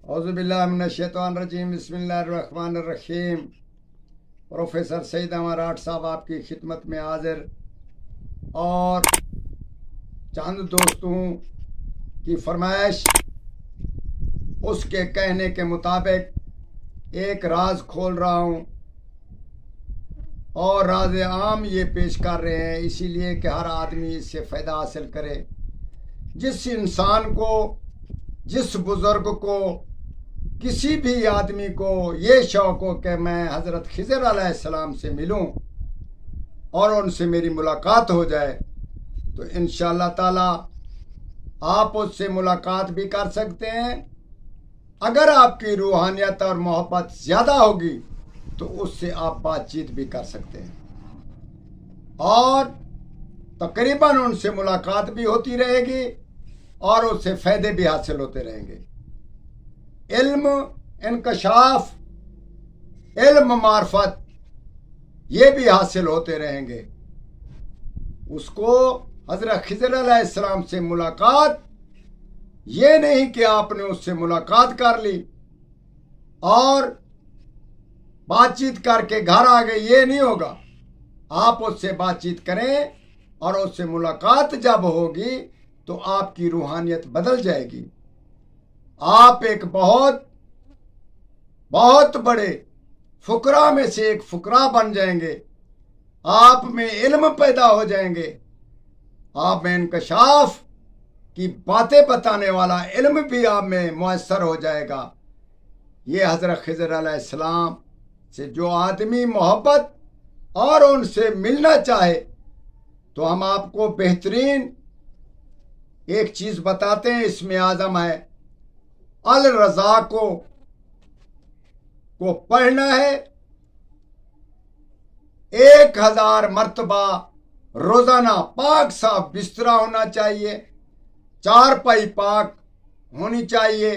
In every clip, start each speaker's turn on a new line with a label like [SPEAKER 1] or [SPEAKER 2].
[SPEAKER 1] औज़ुबिल्लाहिमिनश्शैतानिर्रजीम बिस्मिल्लाहिर्रहमानिर्रहीम। प्रोफेसर सईद अमर आठ साहब आपकी खिदमत में हाजिर और चंद दोस्तों की फरमाइश उसके कहने के मुताबिक एक राज खोल रहा हूँ और राज आम ये पेश कर रहे हैं, इसीलिए कि हर आदमी इससे फ़ायदा हासिल करे। जिस इंसान को, जिस बुज़ुर्ग को, किसी भी आदमी को ये शौक़ हो कि मैं हज़रत खिज़र अलैहिस्सलाम से मिलूं और उनसे मेरी मुलाकात हो जाए, तो इंशाअल्लाह ताला आप उससे मुलाकात भी कर सकते हैं। अगर आपकी रूहानियत और मोहब्बत ज़्यादा होगी तो उससे आप बातचीत भी कर सकते हैं और तकरीबन उनसे मुलाकात भी होती रहेगी और उससे फ़ायदे भी हासिल होते रहेंगे। इल्म इनकशाफ, इल्म मार्फत ये भी हासिल होते रहेंगे। उसको हज़रत खिज़र अलैहिस्सलाम से मुलाकात, ये नहीं कि आपने उससे मुलाकात कर ली और बातचीत करके घर आ गए, ये नहीं होगा। आप उससे बातचीत करें और उससे मुलाकात जब होगी तो आपकी रूहानियत बदल जाएगी। आप एक बहुत बहुत बड़े फुकरा में से एक फुकरा बन जाएंगे। आप में इल्म पैदा हो जाएंगे। आप में इंकशाफ की बातें बताने वाला इल्म भी आप में मुयस्सर हो जाएगा। ये हज़रत खिज़र अलैहिस्सलाम से जो आदमी मोहब्बत और उनसे मिलना चाहे, तो हम आपको बेहतरीन एक चीज़ बताते हैं। इसमें आज़म है अल रज़ा को पढ़ना है 1000 मरतबा रोज़ाना। पाक साफ बिस्तरा होना चाहिए, चारपाई पाक होनी चाहिए।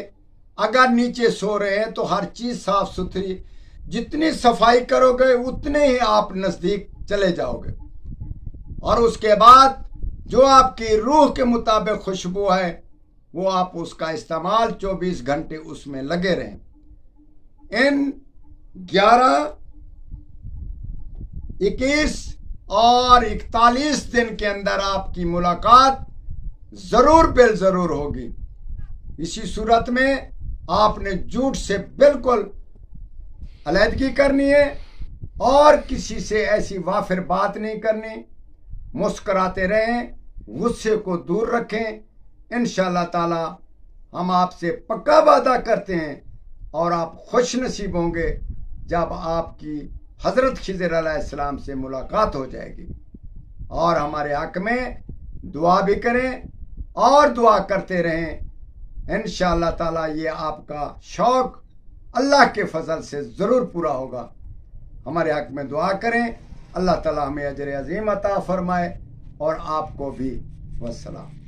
[SPEAKER 1] अगर नीचे सो रहे हैं तो हर चीज़ साफ सुथरी, जितनी सफाई करोगे उतने ही आप नज़दीक चले जाओगे। और उसके बाद जो आपकी रूह के मुताबिक खुशबू है वो आप उसका इस्तेमाल 24 घंटे उसमें लगे रहें। इन 11, 21 और 41 दिन के अंदर आपकी मुलाकात ज़रूर बिल ज़रूर होगी। इसी सूरत में आपने झूठ से बिल्कुल अलहदगी करनी है और किसी से ऐसी वाफिर बात नहीं करनी। मुस्कुराते रहें, गुस्से को दूर रखें। इंशाअल्लाह ताला हम आपसे पक्का वादा करते हैं और आप खुश नसीब होंगे जब आपकी हज़रत खिज़र अलैहिस्सलाम से मुलाकात हो जाएगी। और हमारे हक़ में दुआ भी करें और दुआ करते रहें। इंशाअल्लाह ताला ये आपका शौक़ अल्लाह के फजल से ज़रूर पूरा होगा। हमारे हक़ में दुआ करें। अल्लाह ताला हमें अजर अज़ीम अता फरमाए और आपको भी। वस्सलाम।